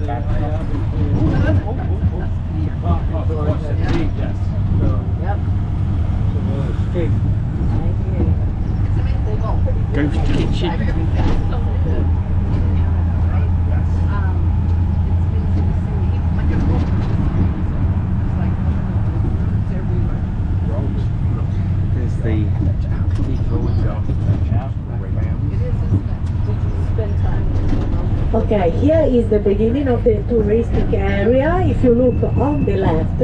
Go to the kitchen. There's the Okay, here is the beginning of the touristic area. If you look on the left,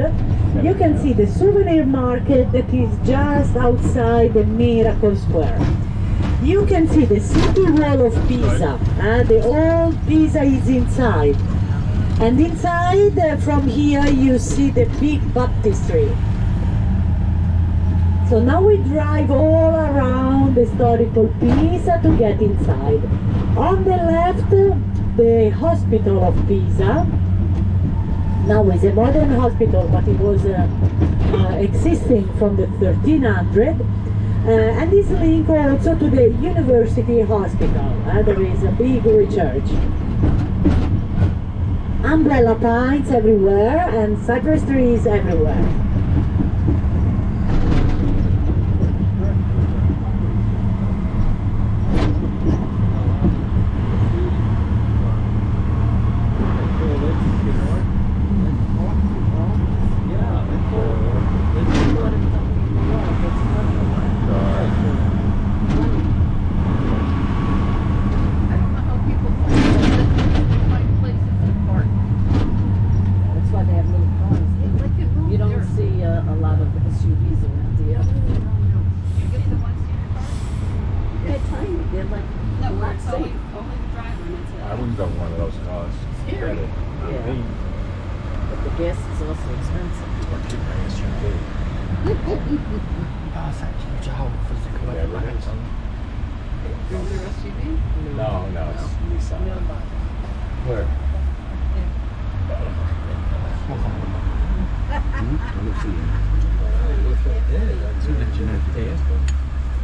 you can see the souvenir market that is just outside the Miracle Square. You can see the city wall of Pisa. The old Pisa is inside. And inside, from here, you see the big baptistry. So now we drive all around the historical Pisa to get inside. On the left, the hospital of Pisa. Now it's a modern hospital, but it was existing from the 1300. And is linked also to the university hospital. There is a big church. Umbrella pines everywhere and cypress trees everywhere. I wouldn't go one of those cars. Scary. Yeah. But the gas is also expensive. Or keep my SUV. That's actually a whole physical Yeah, Is there SUV? no, it's Nissan. Where?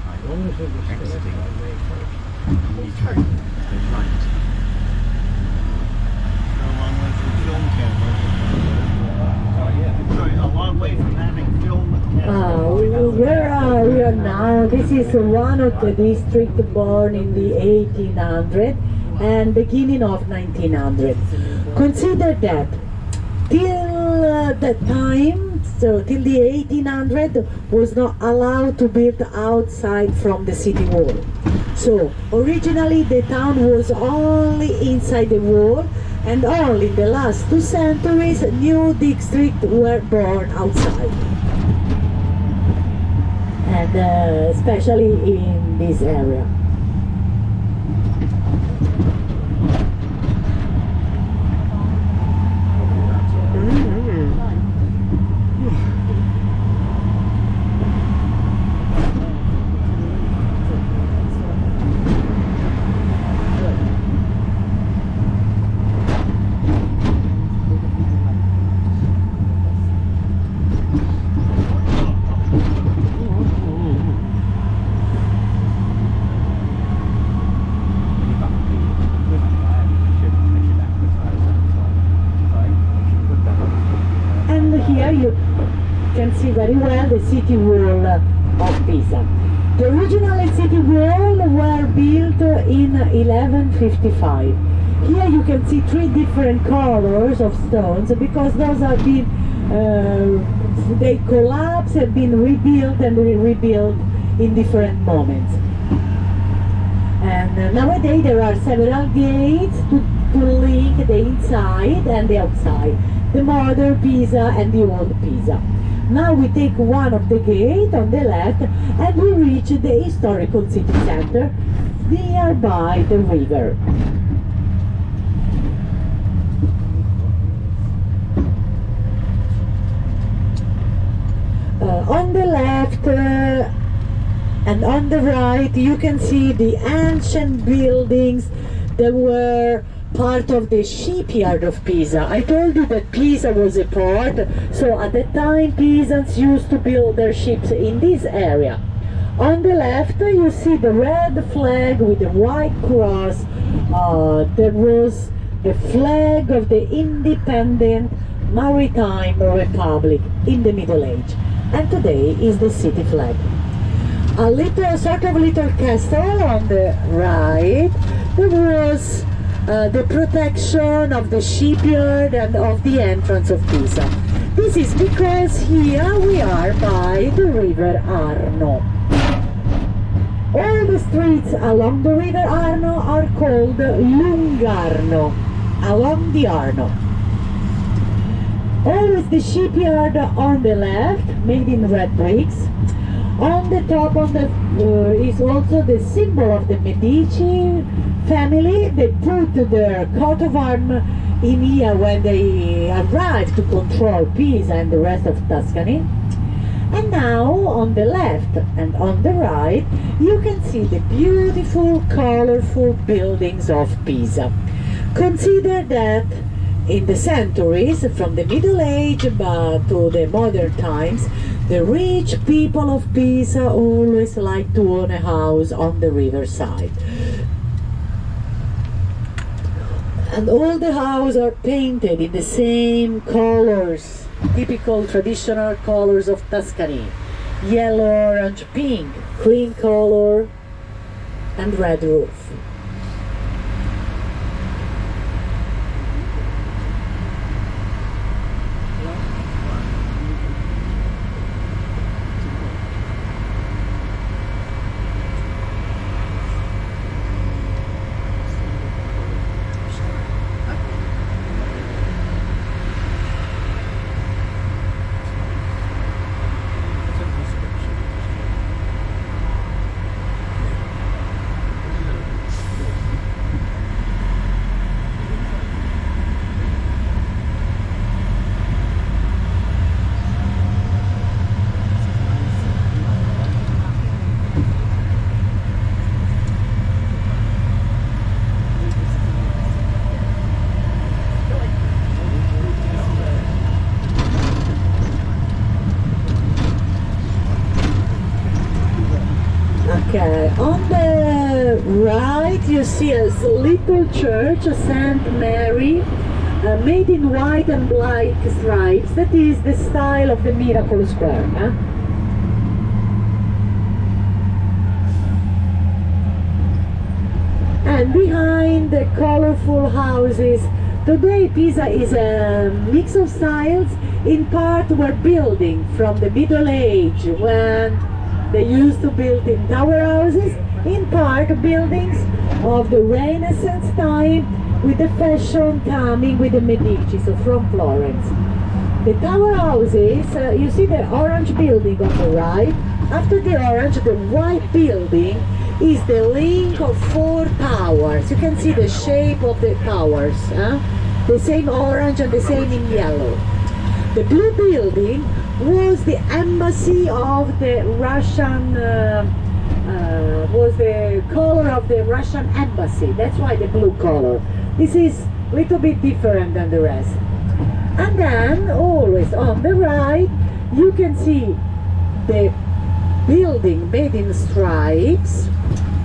As long as it was exiting on May 1st. You turn right. A long way from film camera. Sorry, a long way from having film camera. Where are we now? This is one of the districts born in the 1800 and beginning of 1900. Consider that till that time, so till the 1800, was not allowed to build outside from the city wall. So originally the town was only inside the wall, and only in the last 2 centuries new districts were born outside. And especially in this area. Here you can see very well the city wall of Pisa. The original city wall were built in 1155. Here you can see 3 different colors of stones because those have been, they collapsed and been rebuilt and rebuilt in different moments. And nowadays there are several gates to link the inside and the outside. The modern Pisa and the old Pisa. Now we take one of the gates on the left and we reach the historical city center nearby the river. On the left and on the right you can see the ancient buildings that were part of the shipyard of Pisa. I told you that Pisa was a port, so at that time Pisans used to build their ships in this area. On the left you see the red flag with the white cross that was the flag of the independent maritime republic in the Middle Age, and today is the city flag. A little sort of little castle on the right. There was the protection of the shipyard and of the entrance of Pisa. This is because here we are by the river Arno. All the streets along the river Arno are called Lungarno, along the Arno. Always the shipyard on the left, made in red bricks. On the top of the is also the symbol of the Medici family. They put their coat of arms in here when they arrived to control Pisa and the rest of Tuscany. And now on the left and on the right you can see the beautiful colorful buildings of Pisa. Consider that in the centuries, from the Middle Age to the modern times, the rich people of Pisa always like to own a house on the riverside. And all the houses are painted in the same colors, typical traditional colors of Tuscany. Yellow, orange, pink, cream color, and red roof. Okay, on the right you see a little church, St. Mary, made in white and black stripes. That is the style of the Miracle Square. Huh? And behind the colorful houses, today Pisa is a mix of styles. In part were building from the Middle Age when they used to build in tower houses, in part buildings of the Renaissance time with the fashion coming with the Medici, so from Florence. The tower houses, you see the orange building on the right. After the orange, the white building is the link of 4 towers. You can see the shape of the towers, the same orange and the same in yellow. The blue building was the embassy of the Russian, was the color of the Russian embassy. That's why the blue color. This is a little bit different than the rest. And then, always on the right, you can see the building made in stripes,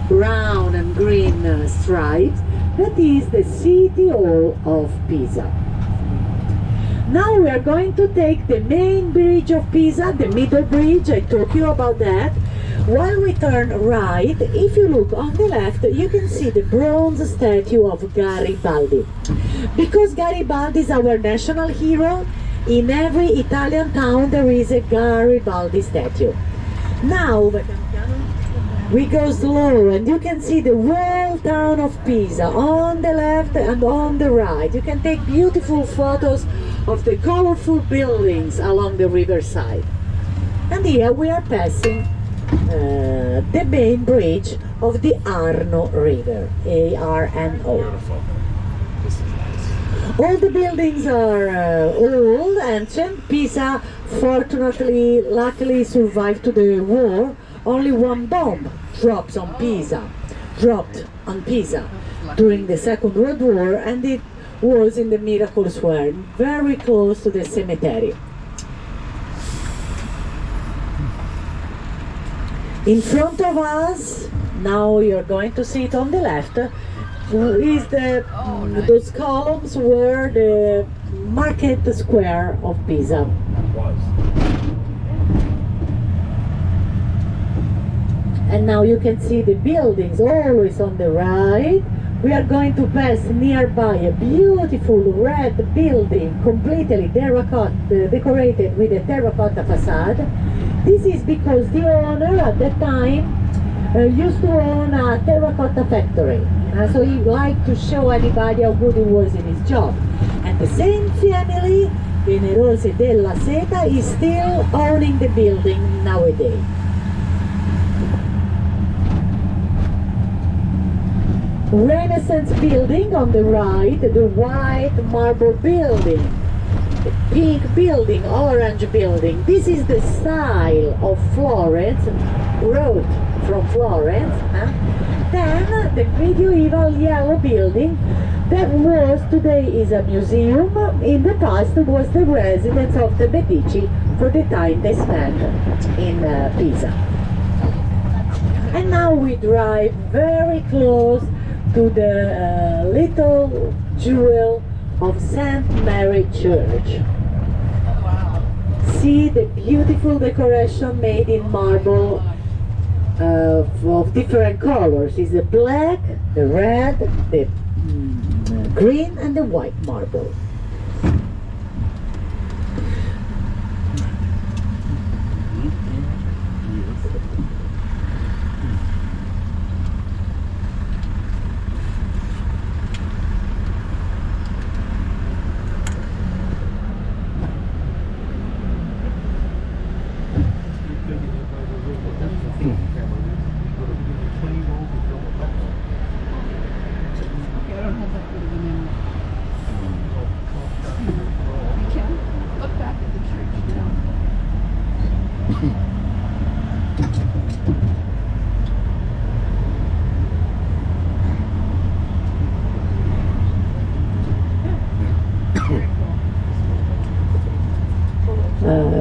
brown and green stripes. That is the City Hall of Pisa. Now we are going to take the main bridge of Pisa, the middle bridge. I told you about that. While we turn right, if you look on the left, you can see the bronze statue of Garibaldi. Because Garibaldi is our national hero, in every Italian town there is a Garibaldi statue. Now we go slow and you can see the whole town of Pisa on the left and on the right. You can take beautiful photos of the colorful buildings along the riverside. And here we are passing the main bridge of the Arno River, A-R-N-O. Beautiful. This is nice. All the buildings are old, ancient. Pisa, fortunately, luckily survived to the war. Only one bomb dropped on Pisa during the Second World War, and it was in the Miracle Square, very close to the cemetery. In front of us, now you're going to see it on the left, is those columns were the market square of Pisa. And now you can see the buildings always on the right. We are going to pass nearby a beautiful red building, completely terracotta, decorated with a terracotta facade. This is because the owner at that time used to own a terracotta factory. So he liked to show anybody how good he was in his job. And the same family, Generosi della Seta, is still owning the building nowadays. Renaissance building on the right, the white marble building, the pink building, orange building. This is the style of Florence, wrote from Florence. Then the medieval yellow building that was today is a museum, in the past was the residence of the Medici for the time they spent in Pisa. And now we drive very close to the little jewel of St. Mary Church. See the beautiful decoration made in marble of different colors. It's the black, the red, the green and the white marble.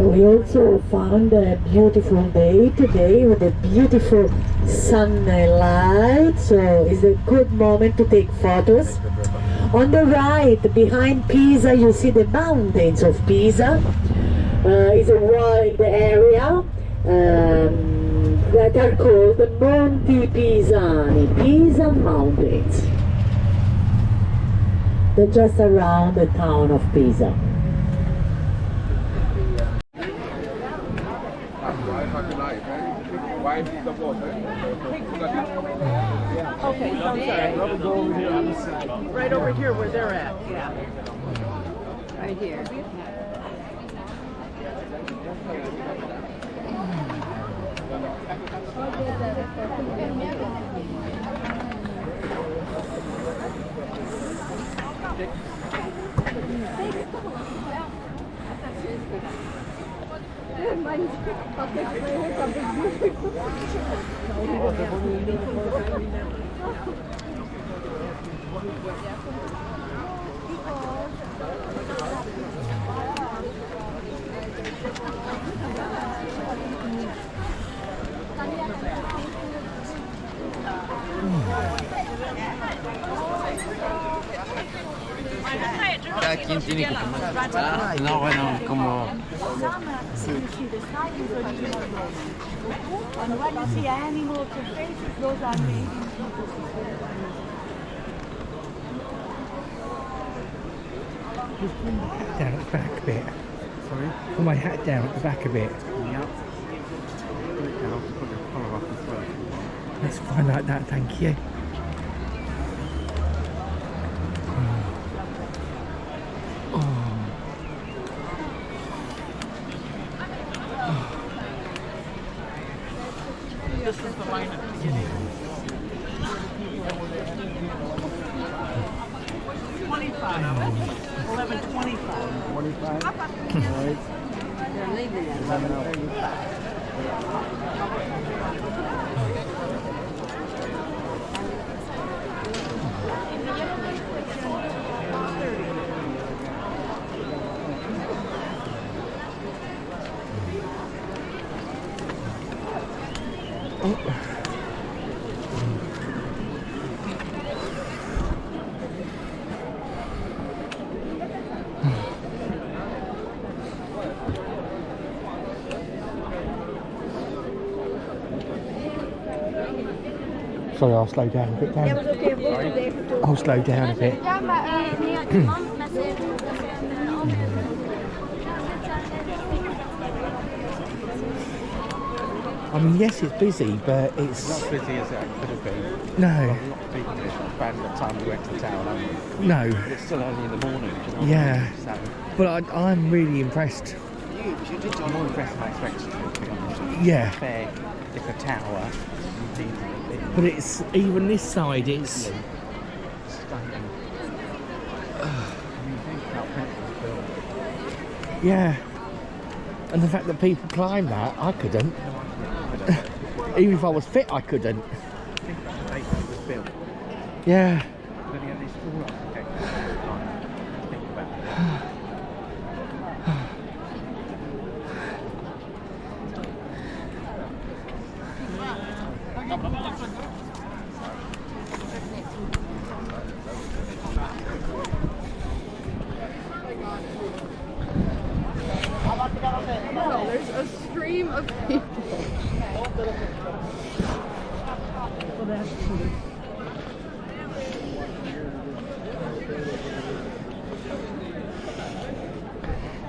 We also found a beautiful day today with a beautiful sunlight, so it's a good moment to take photos. On the right, behind Pisa, you see the mountains of Pisa. It's a wide area that are called the Monti Pisani, Pisa Mountains. They're just around the town of Pisa. Okay, sounds good. Go over here on the side. Right over here where they're at. Yeah. Right here. Cada quien tiene que tomar. No, bueno, como. And when you see animals or faces, those are maybe Just pull my hat down at the back a bit. Sorry? Pull my hat down at the back a bit. Yep. I'll put your collar up as well. That's fine like that, thank you. This is the line at the beginning. 25. 11:25. 25? Alright. They're leaving at 11:35. Sorry, I'll slow down a bit. I'll slow down a bit. I mean, yes, it's busy, but it's Not as busy as it could have been. no, A lot of people did bad at the time we went to town, haven't we? no. But it's still early in the morning. Do you know what Yeah. I mean? So, But I'm really impressed. I'm more impressed than I expected to be honest. Yeah, Fair, it's a tower. but it's even this side. It's Stunning. You think how Prince's built. yeah, and the fact that people climb that, I couldn't. Even if I was fit, I couldn't. Think about the date it was built. Yeah. Then you have this full architecture. Think about it. There's a stream of people.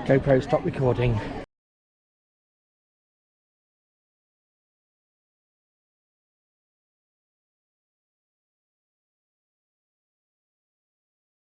GoPro, stop recording.